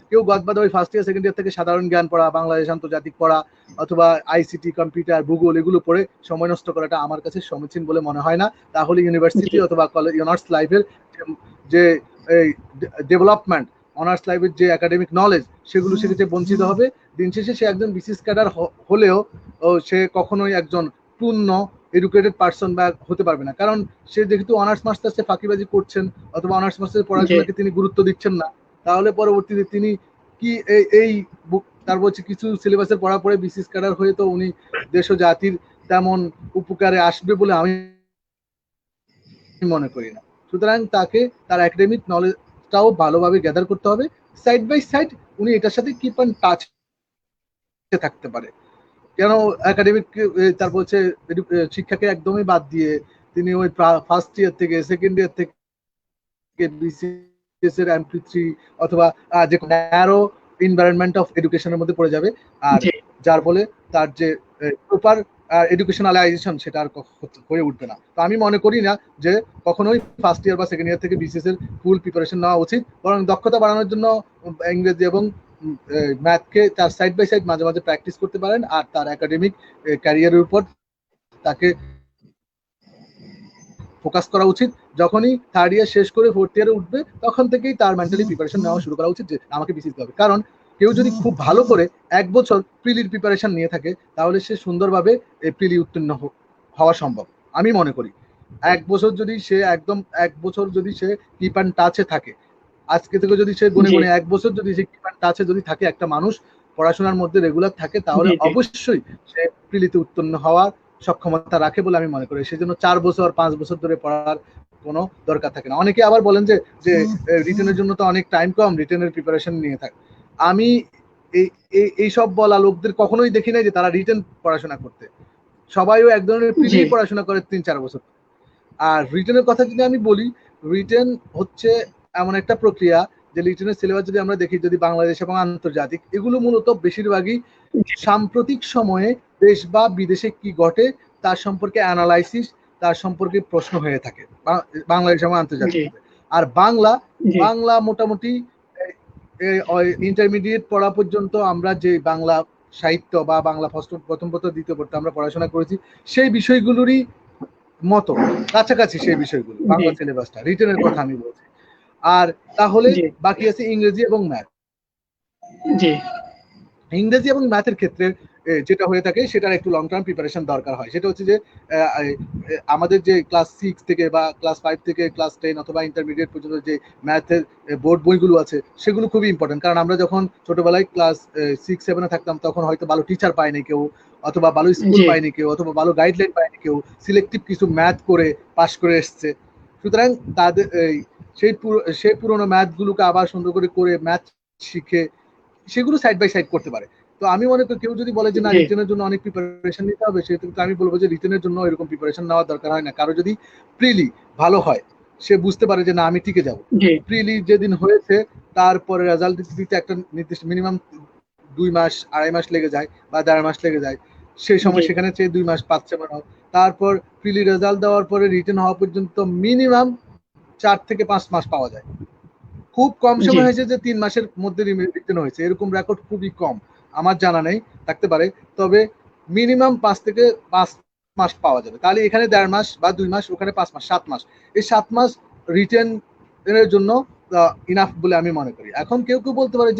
কেউ গদবাদ ওই ফার্স্ট ইয়ার সেকেন্ড ইয়ার থেকে সাধারণ জ্ঞান পড়া, বাংলাদেশ আন্তর্জাতিক পড়া অথবা আইসিটি, কম্পিউটার, ভূগোল এগুলো পড়ে সময় নষ্ট করাটা আমার কাছে সমীচীন বলে মনে হয় না। তাহলে জি ইউনিভার্সিটি অথবা কলেজ অনার্স লাইফের যে ডেভেলপমেন্ট, অনার্স লাইফের যে একাডেমিক নলেজ সেগুলো সে বঞ্চিত হবে। দিন শেষে সে একজন বিসিএস ক্যাডার হলেও সে কখনোই একজন পূর্ণ এডুকেটেড পার্সন বা হতে পারবে না, কারণ সে যেহেতু অনার্স মাস্টার্সে ফাঁকিবাজি করছেন অথবা অনার্স মাস্টার্সের পড়াশোনাকে তিনি গুরুত্ব দিচ্ছেন না, তাহলে পরবর্তীতে তিনি কি এই তার বলছে কিছু সিলেবাসের পড়া পড়ে বিসিএস ক্যাডার হয়ে তো উনি দেশ ও জাতির তেমন উপকারে আসবে বলে আমি মনে করি না। সুতরাং তাকে তার একাডেমিক নলেজটাও ভালোভাবে গ্যাদার করতে হবে, সাইড বাই সাইড উনি এটার সাথে কিপ অন টাচ থাকতে পারে। কেন একাডেমিক তারপর হচ্ছে শিক্ষাকে একদমই বাদ দিয়ে তিনি ওই ফার্স্ট ইয়ার থেকে সেকেন্ড ইয়ার থেকে বিসিএস এর MP3 অথবা যে ন্যারো এনভায়রনমেন্ট অফ এডুকেশনের মধ্যে পড়ে যাবে, আর যার ফলে তার যে প্রপার এডুকেশনালাইজেশন সেটা আর হয়ে উঠবে না। তো আমি মনে করি না যে কখনোই ফার্স্ট ইয়ার বা সেকেন্ড ইয়ার থেকে বিসিএস এর ফুল প্রিপারেশন নেওয়া উচিত, বরং দক্ষতা বাড়ানোর জন্য ইংরেজি এবং ম্যাথকে তার সাইড বাই সাইড মাঝে মাঝে প্র্যাকটিস করতে পারেন, আর তার একাডেমিক ক্যারিয়ারের উপর তাকে ফোকাস করা উচিত। যখনই থার্ড ইয়ার শেষ করে ফোর্থ ইয়ারে উঠবে তখন থেকেই তার মেন্টালি প্রিপারেশন নেওয়া শুরু করা উচিত যে আমাকে বিসিএস দিতে হবে। কারণ কেউ যদি খুব ভালো করে 1 বছর প্রিলির প্রিপারেশন নিয়ে থাকে তাহলে সে সুন্দরভাবে প্রিলি উত্তীর্ণ হওয়া সম্ভব আমি মনে করি। 1 বছর যদি সে একদম 1 বছর যদি সে কিপ অ্যান্ড টাচে থাকে, আজকে থেকে যদি সে গুনে গুনে 1 বছর যদি সে কিপ অ্যান্ড টাচে যদি থাকে, একটা মানুষ পড়াশোনার মধ্যে রেগুলার থাকে, তাহলে অবশ্যই সে প্রিলিতে উত্তীর্ণ হওয়ার সক্ষমতা রাখে বলে আমি মনে করি। সেজন্য 4 বছর 5 বছর ধরে পড়ার কোনো দরকার থাকে না। অনেকে আবার বলেন যে রিটেনের জন্য তো অনেক টাইম কম, রিটেনের প্রিপারেশন নিয়ে থাকে। আমি এই সব বলা লোকদের কখনোই দেখি নাই যে তারা রিটেন পড়াশোনা করতে। সবাইও এক ধরনের প্রিলি পড়াশোনা করে 3-4 বছর। আর রিটেনের কথা যদি আমি বলি, রিটেন হচ্ছে এমন একটা প্রক্রিয়া যে রিটেনের সিলেবাস যদি আমরা দেখি, যদি বাংলাদেশ এবং আন্তর্জাতিক, এগুলো মূলত বেশিরভাগই সাম্প্রতিক সময়ে দেশ বা বিদেশে কি ঘটে তার সম্পর্কে অ্যানালাইসিস, তার সম্পর্কে প্রশ্ন হয়ে থাকে বাংলাদেশ এবং আন্তর্জাতিক। আর বাংলা মোটামুটি ইন্টারমিডিয়েট পড়া পর্যন্ত আমরা যে বাংলা সাহিত্য বা বাংলা প্রথম দ্বিতীয় পত্র আমরা পড়াশোনা করেছি, সেই বিষয়গুলোরই মতো কাছাকাছি সেই বিষয়গুলো বাংলা সিলেবাসটা, রিটেনের কথা আমি বলছি। আর তাহলে বাকি আছে ইংরেজি এবং ম্যাথ। ইংরেজি এবং ম্যাথের ক্ষেত্রে যেটা হয়ে থাকে সেটার একটু লং টার্ম প্রিপারেশন দরকার হয়। সেটা হচ্ছে যে আমাদের যে ক্লাস 6 থেকে বা ক্লাস 5 থেকে ক্লাস 10 অথবা ইন্টারমিডিয়েট পর্যন্ত যে ম্যাথের বোর্ড বইগুলো আছে সেগুলো খুবই ইম্পর্টেন্ট। কারণ আমরা যখন ছোটবেলায় ক্লাস 6-7 থাকতাম তখন হয়তো ভালো টিচার পায়নি কেউ, অথবা ভালো স্কুল পায়নি কেউ, অথবা ভালো গাইডলাইন পায়নি কেউ, সিলেক্টিভ কিছু ম্যাথ করে পাস করে এসছে। সুতরাং তাদের সেই পুরোনো ম্যাথগুলোকে আবার সুন্দর করে ম্যাথ শিখে সেগুলো সাইড বাই সাইড করতে পারে। তো আমি মনে করি কেউ যদি বলে যে না রিটেনের জন্য অনেক প্রিপারেশন নিতে হবে, সেক্ষেত্রে আমি বলবো যে রিটেনের জন্য এরকম প্রিপারেশন নেওয়ার দরকার হয় না। কারো যদি প্রিলি ভালো হয়, সে বুঝতে পারে যে না আমি টিকে যাব। প্রিলি যেদিন হয়েছে তারপরে রেজাল্ট দিতে একটা নির্দিষ্ট মিনিমাম 2 মাস 2.5 মাস লেগে যায় বা 1.5 মাস লেগে যায়, সেই সময় সেখানে চেয়ে 2 মাস 5-6 মাস, তারপর প্রিলি রেজাল্ট দেওয়ার পরে রিটেন হওয়া পর্যন্ত মিনিমাম 4 থেকে 5 মাস পাওয়া যায়। খুব কম সময় হয়েছে যে 3 মাসের মধ্যে রিটেন হয়েছে, এরকম রেকর্ড খুবই কম, আমার জানা নেই, থাকতে পারে। তবে মিনিমাম 5 থেকে 5 মাস পাওয়া যাবে। তাহলে এখানে 1.5 মাস বা 2 মাস, ওখানে 5 মাস, 7 মাস। এই 7 মাস রিটেন এর জন্য ইনাফ বলে আমি মনে করি। এখন কেউ বলতে পারে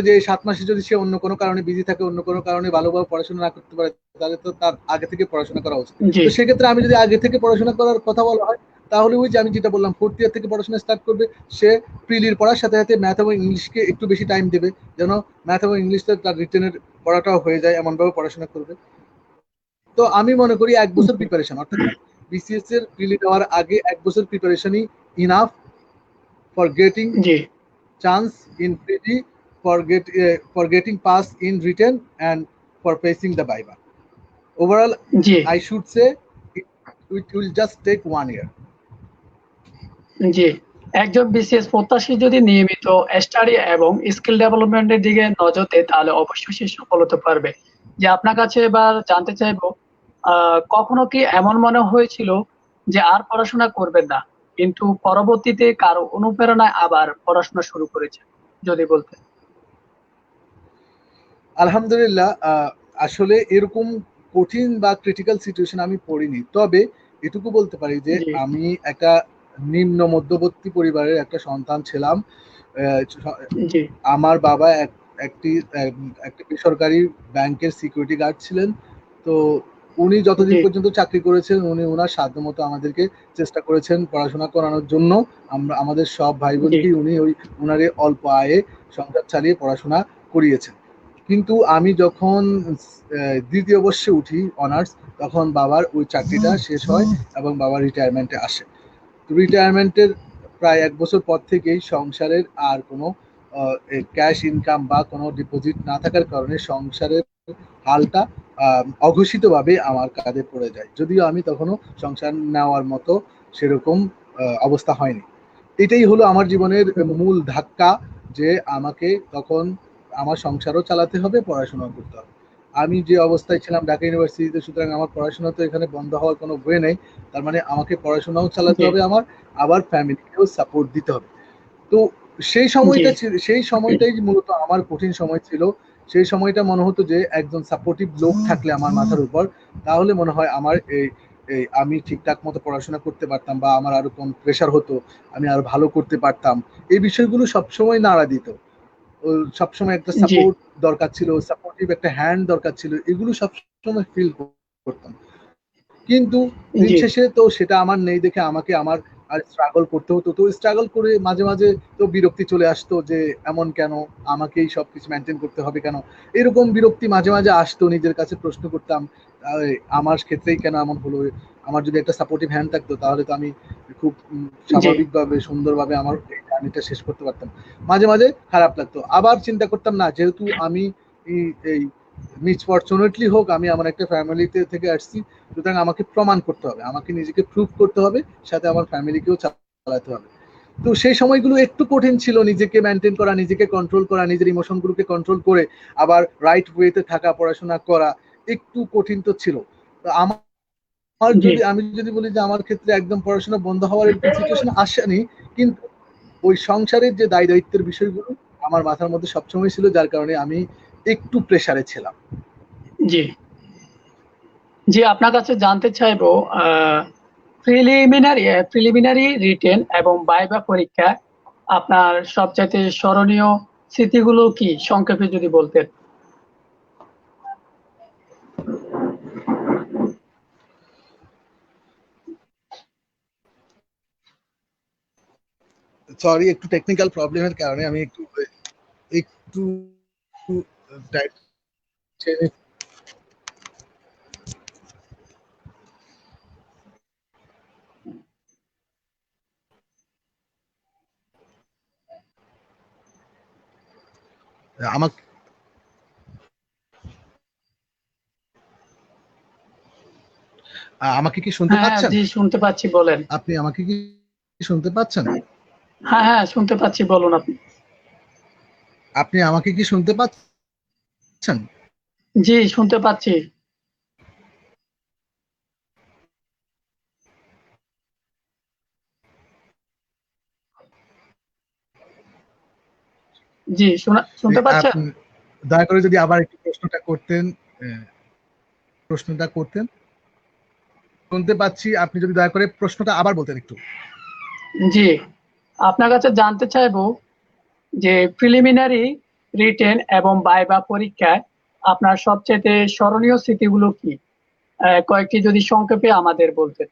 যে এই 7 মাসে যদি সে অন্য কোনো কারণে বিজি থাকে, অন্য কোনো কারণে ভালোভাবে পড়াশোনা না করতে পারে, তাহলে তো তার আগে থেকে পড়াশোনা করা উচিত। তো সেক্ষেত্রে আমি যদি আগে থেকে পড়াশোনা করার কথা বলা হয়, তাহলে ওই যে আমি যেটা বললাম, 4th ইয়ার থেকে পড়াশোনা স্টার্ট করবে। সে প্রিলির পড়ার সাথে সাথে ম্যাথ এবং ইংলিশকে একটু বেশি টাইম দেবে, যেন ম্যাথ এবং ইংলিশটা তার রিটেনের পড়াটাও হয়ে যায়, এমনভাবে পড়াশোনা করবে। তো আমি মনে করি 1 বছর প্রিপারেশন, অর্থাৎ বিসিএস এর প্রিলি দেওয়ার আগে 1 বছর প্রিপারেশনই enough for getting chance in prelim, for getting pass in written and for facing the viva. Overall, I should say it will just take 1 year. জি, একজন বিসিএস প্রত্যাশী যদি নিয়মিত স্টাডি এবং স্কিল ডেভেলপমেন্টের দিকে নজর দেয় তাহলে অবশ্যই সে সফল হতে পারবে। যে আপনার কাছে এবার জানতে চাইবো, কখনো কি এমন মনে হয়েছিল যে আর পড়াশোনা করবেন না, কিন্তু পরবর্তীতে কারো অনুপ্রেরণায় আবার পড়াশোনা শুরু করেছে, যদি বলতেন? আলহামদুলিল্লাহ, আসলে এরকম কঠিন বা ক্রিটিক্যাল সিচুয়েশন আমি পড়িনি। তবে এটুকু বলতে পারি যে আমি একটা নিম্ন মধ্যবর্তী পরিবারের একটা সন্তান ছিলাম। জি আমার বাবা একটি একটি বেসরকারি ব্যাংকের সিকিউরিটি গার্ড ছিলেন। তো উনি যতদিন জি পর্যন্ত চাকরি করেছেন উনি ওনার সাধ্যমতো আমাদেরকে চেষ্টা করেছেন পড়াশোনা করানোর জন্য। আমরা আমাদের সব ভাই জি বোনকেই উনি ওই ওনার এই অল্প আয়ে সংসার চালিয়ে পড়াশোনা করিয়েছেন। কিন্তু আমি যখন দ্বিতীয় বর্ষে উঠি অনার্স, তখন বাবার ওই চাকরিটা শেষ হয় এবং বাবা রিটায়ারমেন্টে আসে। রিটায়ারমেন্টের প্রায় ১ বছর পর থেকেই সংসারের আর কোনো ক্যাশ ইনকাম বা কোনো ডিপোজিট না থাকার কারণে সংসারের হালটা অঘোষিতভাবে আমার কাঁধে পড়ে যায়, যদিও আমি তখনও সংসার নেওয়ার মতো সেরকম অবস্থা হয়নি। এটাই হলো আমার জীবনের মূল ধাক্কা, যে আমাকে তখন আমার সংসারও চালাতে হবে, পড়াশোনাও করতে হবে। আমি যে অবস্থায় ছিলাম ঢাকা ইউনিভার্সিটিতে, সুতরাং আমার পড়াশোনা তো এখানে বন্ধ হওয়ার কোনো ওয়ে নেই। তার মানে আমাকে পড়াশোনাও চালাতে জি হবে আমার, আবার ফ্যামিলিকেও সাপোর্ট দিতে হবে। তো জি সেই সময়টাই মূলত আমার কঠিন সময় ছিল। সেই সময়টা মনে হতো যে একজন সাপোর্টিভ লোক থাকলে আমার মাথার উপর, তাহলে মনে হয় আমার এই এই আমি ঠিকঠাক মতো পড়াশোনা করতে পারতাম, বা আমার আরো কম প্রেশার হতো, আমি আরো ভালো করতে পারতাম। এই বিষয়গুলো সবসময় নাড়া দিত। সবসময় একটা জি সাপোর্ট দরকার ছিল, সাপোর্টিভ একটা হ্যান্ড দরকার ছিল, এগুলো সবসময় ফিল করতাম। কিন্তু দিন জি শেষে তো সেটা আমার নেই দেখে আমাকে আমার আর স্ট্রাগল করতে হতো। তো স্ট্রাগল করে মাঝে মাঝে তো বিরক্তি চলে আসতো যে এমন কেন, আমাকেই সবকিছু মেনটেন করতে হবে কেন, এরকম বিরক্তি মাঝে মাঝে আসতো। নিজের কাছে প্রশ্ন করতাম, আমার ক্ষেত্রেই কেন এমন হলো। আমার যদি একটা সাপোর্টিভ হ্যান্ড থাকতো তাহলে তো আমি খুব জি স্বাভাবিকভাবে সুন্দরভাবে আমার এই জার্নিটা শেষ করতে পারতাম। মাঝে মাঝে খারাপ লাগতো, আবার চিন্তা করতাম না, যেহেতু আমি এই মিসফরচুনেটলি হোক আমি আমার একটা ফ্যামিলিতে থেকে আসছি, সুতরাং আমাকে প্রমাণ করতে হবে, আমাকে নিজেকে প্রুভ করতে হবে, সাথে আমার ফ্যামিলিকেও চালাতে হবে। তো সেই সময়গুলো একটু কঠিন ছিল, নিজেকে মেনটেন করা, নিজেকে কন্ট্রোল করা, নিজের ইমোশনগুলোকে কন্ট্রোল করে আবার রাইট ওয়েতে থাকা, পড়াশোনা করা একটু কঠিন তো ছিল। তো জি আমি যদি বলি যে আমার ক্ষেত্রে একদম পড়াশোনা বন্ধ হওয়ার এরকম সিচুয়েশন আসেনি, কিন্তু ওই সংসারের যে দায় দায়িত্বের বিষয়গুলো আমার মাথার মধ্যে সবসময় ছিল, যার কারণে আমি একটু প্রেসারে ছিলাম। জি জি আপনার কাছে জানতে চাইবো প্রিলিমিনারি রিটেন এবং ভাইভা পরীক্ষা আপনার সবচাইতে স্মরণীয় স্মৃতিগুলো কি সংক্ষেপে যদি বলতেন। সরি, একটু টেকনিক্যাল প্রবলেমের কারণে আমি একটু একটু টাইপ আমাকে আমাকে কি শুনতে হ্যাঁ পাচ্ছেন? জি শুনতে পাচ্ছি, বলেন। আপনি আমাকে কি শুনতে পাচ্ছেন? হ্যাঁ হ্যাঁ শুনতে পাচ্ছি, বলুন আপনি। আপনি আমাকে কি শুনতে পাচ্ছেন? জি শুনতে পাচ্ছি। জি শুনতে পাচ্ছেন। আপনি দয়া করে যদি আবার একটু প্রশ্নটা করতেন। আহ, প্রশ্নটা করতেন। শুনতে পাচ্ছি, আপনি যদি দয়া করে প্রশ্নটা আবার বলতেন একটু। জি আপনার কাছে জানতে চাইবো যে প্রিলিমিনারি রিটেন এবং ভাইভা পরীক্ষায় আপনার সবচেয়ে স্মরণীয় স্মৃতিগুলো কি, কয়েকটি যদি সংক্ষেপে আমাদের বলতেন।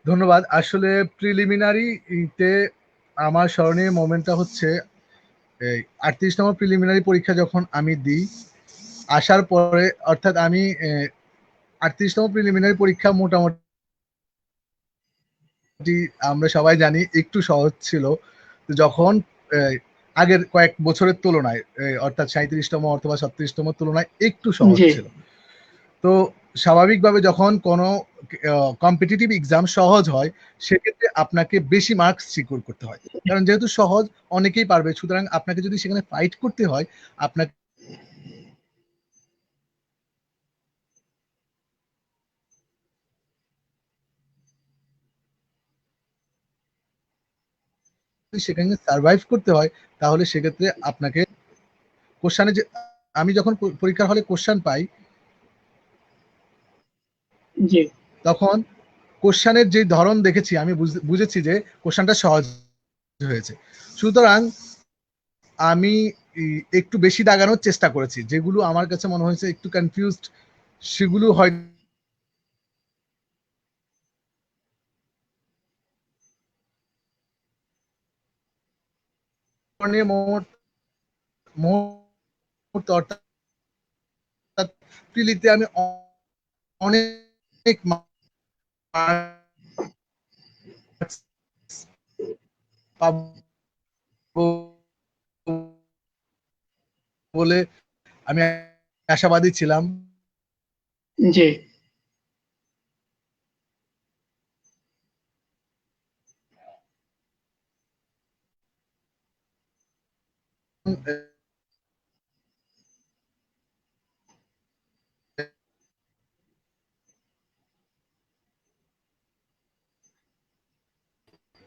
ধন্যবাদ। আসলে প্রিলিমিনারিতে আমার স্মরণীয় মোমেন্টটা হচ্ছে এই ৩৮তম প্রিলিমিনারি পরীক্ষা যখন আমি দিই, আসার পরে, অর্থাৎ আমি ৩৮তম প্রিলিমিনারি পরীক্ষা মোটামুটি আমরা সবাই জানি একটু সহজ ছিল। তো যখন আহ, আগের কয়েক বছরের তুলনায়, অর্থাৎ ৩৭তম অথবা ৩৬তম তুলনায় একটু সহজ জি ছিল। তো স্বাভাবিকভাবে যখন কোনো কম্পিটিটিভ এক্সাম সহজ হয়, সেক্ষেত্রে আপনাকে বেশি মার্কস সিকিউর করতে হয়, কারণ যেহেতু সহজ অনেকেই পারবে, সুতরাং আপনাকে যদি সেখানে ফাইট করতে হয়, আপনাকে যদি সেখানে সার্ভাইভ করতে হয়, তাহলে সেক্ষেত্রে আপনাকে কোশ্চানে যে, আমি যখন পরীক্ষার হলে কোশ্চান পাই, জি তখন কোশ্চেনের যে ধরন দেখেছি আমি বুঝেছি যে কোশ্চেনটা সহজ হয়েছে, সুতরাং আমি একটু বেশি দাগানোর চেষ্টা করেছি। যেগুলো আমার কাছে মনে হয়েছে একটু কনফিউজড সেগুলো হয় অর্থাৎ প্রিলিতে আমি অনেক পাবো বলে আমি আশাবাদী ছিলাম। জি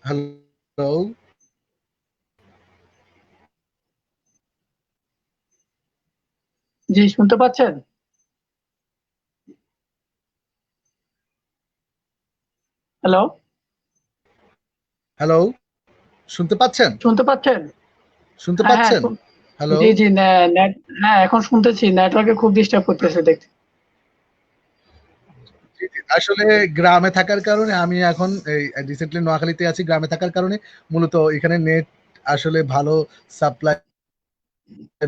হ্যালো, জি শুনতে পাচ্ছেন? হ্যালো, হ্যালো, শুনতে পাচ্ছেন? শুনতে পাচ্ছেন? শুনতে হ্যাঁ হ্যাঁ পাচ্ছেন? হ্যালো। জি জি নেট, হ্যাঁ এখন শুনতেছি, নেটওয়ার্কে খুব ডিস্টার্ব করতেছে দেখতে। আসলে গ্রামে থাকার কারণে আমি এখন এই রিসেন্টলি নোয়াখালীতে আছি। গ্রামে থাকার কারণে মূলত এখানে নেট আসলে ভালো সাপ্লাই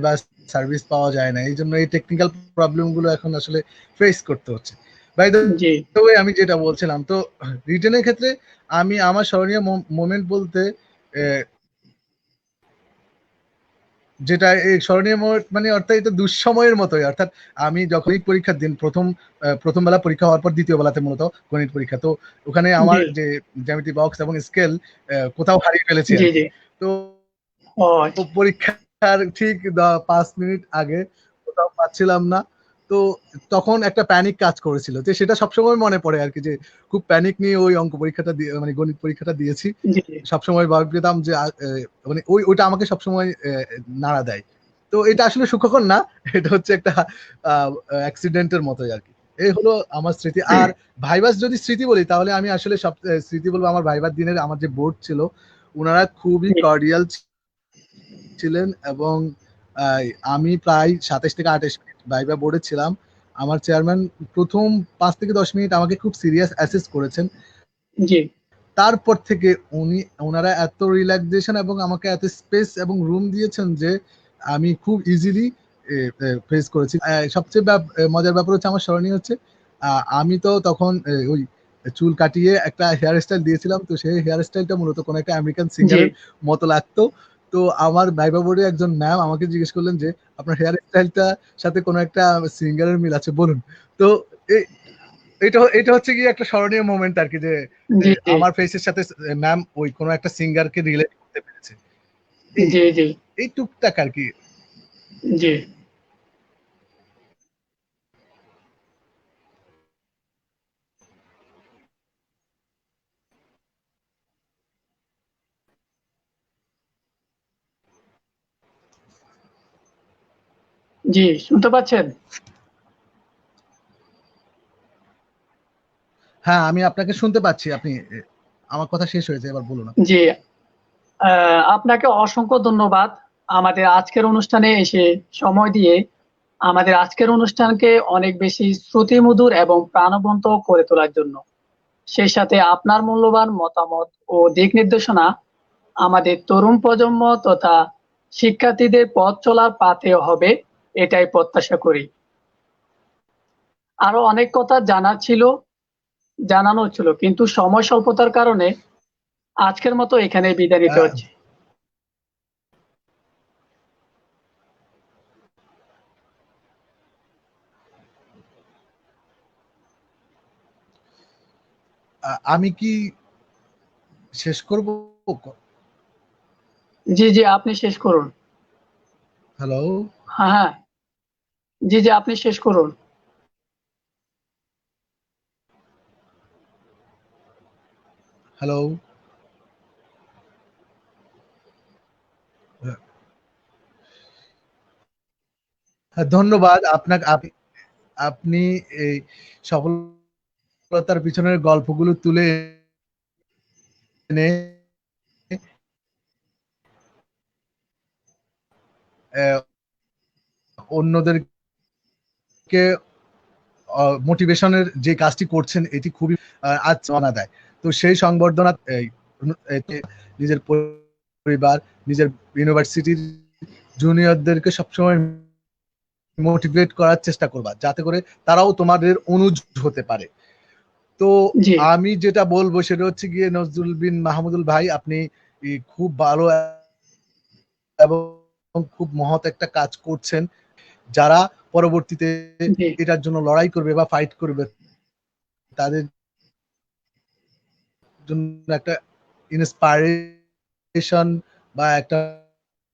বা সার্ভিস পাওয়া যায় না। এইজন্য এই টেকনিক্যাল প্রবলেম গুলো এখন আসলে ফেস করতে হচ্ছে। বাই দ্য জি ওয়ে, আমি যেটা বলছিলাম, তো রিটেনের ক্ষেত্রে আমি আমার স্মরণীয় মোমেন্ট বলতে যেটা এই স্মরণীয় মানে অর্থাৎ এটা দুঃসময়ের মতোই। অর্থাৎ আমি যখন এই পরীক্ষার দিন প্রথম বেলা পরীক্ষা হওয়ার পর দ্বিতীয় বেলাতে মূলত গণিত পরীক্ষা, তো ওখানে আমার জি যে জ্যামিতি বক্স এবং স্কেল কোথাও হারিয়ে ফেলেছি জি আর কি। জি তো ও আচ্ছা। পরীক্ষার ঠিক 5 মিনিট আগে কোথাও পাচ্ছিলাম না। তো তখন একটা প্যানিক কাজ করেছিল, যে সেটা সবসময় মনে পড়ে আর কি, যে খুব প্যানিক নিয়ে ওই অঙ্ক পরীক্ষাটা দিয়ে মানে গণিত পরীক্ষাটা দিয়েছি। জি জি সবসময় ভাবতাম যে মানে ওইটা আমাকে সবসময় নাড়া দেয়। তো এটা আসলে সুখকর না, এটা হচ্ছে একটা অ্যাক্সিডেন্টের মতোই আর কি। এই হলো আমার স্মৃতি। আর ভাইভাস যদি স্মৃতি বলি, তাহলে আমি আসলে সব স্মৃতি বলবো আমার ভাইভার দিনের। আমার যে বোর্ড ছিল, ওনারা খুবই জি কর্ডিয়াল ছিলেন, এবং আমি প্রায় 27 থেকে 28 মিনিট ভাইভা বোর্ডে ছিলাম। আমার চেয়ারম্যান প্রথম 5 থেকে 10 মিনিট আমাকে খুব সিরিয়াস অ্যাসেস করেছেন। জি তারপর থেকে ওনারা এত রিল্যাক্সেশন এবং আমাকে এত স্পেস এবং রুম দিয়েছেন যে আমি খুব ইজিলি ফেস করেছি। সবচেয়ে মজার ব্যাপার হচ্ছে, আমার স্মরণীয় হচ্ছে, আমি তো তখন ওই চুল কাটিয়ে একটা হেয়ার স্টাইল দিয়েছিলাম। তো সেই হেয়ার স্টাইলটা মূলত কোনো একটা আমেরিকান জি সিঙ্গারের মতো লাগতো। তো আমার ভাইবা বোর্ডে একজন ম্যাম আমাকে জিজ্ঞেস করলেন যে আপনার হেয়ার স্টাইলটা সাথে কোনো একটা সিঙ্গারের মিল আছে বলুন। তো এটা এটা হচ্ছে কি একটা স্মরণীয় মোমেন্ট আর কি, যে জি জি আমার ফেসের সাথে ম্যাম ওই কোনো একটা সিঙ্গারকে রিলেট করতে পেরেছে। এই জি জি এই টুকটাক আর কি। জি জি শুনতে পাচ্ছেন? হ্যাঁ, আমি আপনাকে শুনতে পাচ্ছি। আপনি আমার কথা শেষ হয়েছে, এবার বলুন আপনি। জি আপনাকে অসংখ্য ধন্যবাদ আমাদের আজকের অনুষ্ঠানে এসে সময় দিয়ে আমাদের আজকের অনুষ্ঠানকে অনেক বেশি শ্রুতিমধুর এবং প্রাণবন্ত করে তোলার জন্য। সেই সাথে আপনার মূল্যবান মতামত ও দিক নির্দেশনা আমাদের তরুণ প্রজন্ম তথা শিক্ষার্থীদের পথ চলার পাথে হবে, এটাই প্রত্যাশা করি। আরো অনেক কথা জানার ছিল, জানানো ছিল, কিন্তু সময় স্বল্পতার কারণে আজকের মতো এখানে বিদায় নিতে আহ, হচ্ছে। আমি কি শেষ করব? জি জি আপনি শেষ করুন। হ্যালো, হ্যাঁ হ্যাঁ জি জি আপনি শেষ করুন। হ্যালো। হ্যাঁ, ধন্যবাদ আপনাকে। আপনি এই সফল সফলতার পিছনের গল্পগুলো তুলে এনে আহ, অন্যদেরকে মোটিভেশনের যে কাজটি করছেন এটি খুবই আজ জানা দেয়। তো সেই সংবর্ধনা এতে নিজের পরিবার, নিজের ইউনিভার্সিটির জুনিয়রদেরকে সবসময় মোটিভেট করার চেষ্টা করবা, যাতে করে তারাও তোমাদের অনুজ হতে পারে। তো জি আমি যেটা বলবো সেটা হচ্ছে গিয়ে, নজরুল বিন মাহমুদুল ভাই, আপনি খুব ভালো এবং খুব মহৎ একটা কাজ করছেন। যারা পরবর্তীতে জি এটার জন্য লড়াই করবে বা ফাইট করবে, তাদের জন্য একটা ইন্সপাইরেশন বা একটা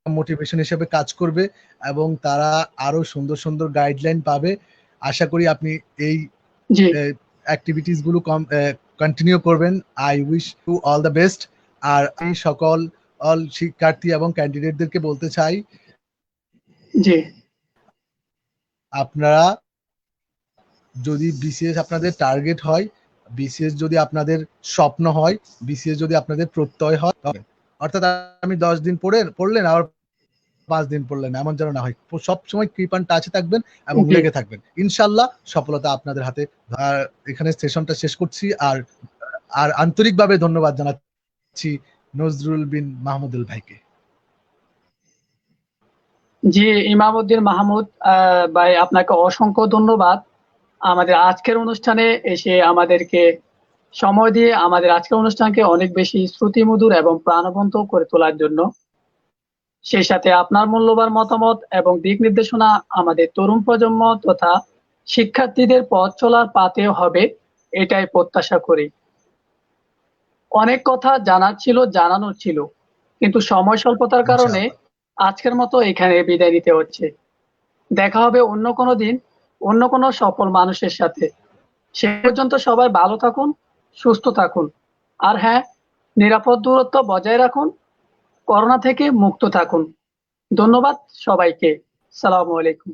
মোটিভেশন হিসেবে কাজ করবে, এবং তারা আরো সুন্দর সুন্দর গাইডলাইন পাবে। আশা করি আপনি এই জি অ্যাক্টিভিটিস গুলো কন্টিনিউ করবেন। I wish you all the best. আর আমি সকল শিক্ষার্থী এবং ক্যান্ডিডেটদেরকে বলতে চাই, জি আপনারা যদি বিসিএস আপনাদের টার্গেট হয়, বিসিএস যদি আপনাদের স্বপ্ন হয়, বিসিএস যদি আপনাদের প্রত্যয় হয়, অর্থাৎ আমি 10 দিন পড়লেন আবার 5 দিন পড়লেন, এমন যেন না হয়। সবসময় কৃপান টাচে থাকবেন এবং জি লেগে থাকবেন, ইনশাল্লাহ সফলতা আপনাদের হাতে। আর এখানে সেশনটা শেষ করছি। আর আর আন্তরিকভাবে ধন্যবাদ জানাচ্ছি নজরুল বিন মাহমুদুল ভাইকে। জি ইমামউদ্দিন মাহমুদ, ভাই আপনাকে অসংখ্য ধন্যবাদ আমাদের আজকের অনুষ্ঠানে এসে আমাদেরকে সময় দিয়ে আমাদের আজকের অনুষ্ঠানকে অনেক বেশি শ্রুতিমধুর এবং প্রাণবন্ত করে তোলার জন্য। সেই সাথে আপনার মূল্যবান মতামত এবং দিক নির্দেশনা আমাদের তরুণ প্রজন্ম তথা শিক্ষার্থীদের পথ চলার পাথেয় হবে, এটাই প্রত্যাশা করি। অনেক কথা জানার ছিল, জানানোর ছিল, কিন্তু সময় স্বল্পতার কারণে ইনশাআল্লাহ। আজকের মতো এখানে বিদায় নিতে হচ্ছে। দেখা হবে অন্য কোনো দিন, অন্য কোনো সফল মানুষের সাথে। সে পর্যন্ত সবাই ভালো থাকুন, সুস্থ থাকুন। আর হ্যাঁ, নিরাপদ দূরত্ব বজায় রাখুন, করোনা থেকে মুক্ত থাকুন। ধন্যবাদ সবাইকে। সালামু আলাইকুম।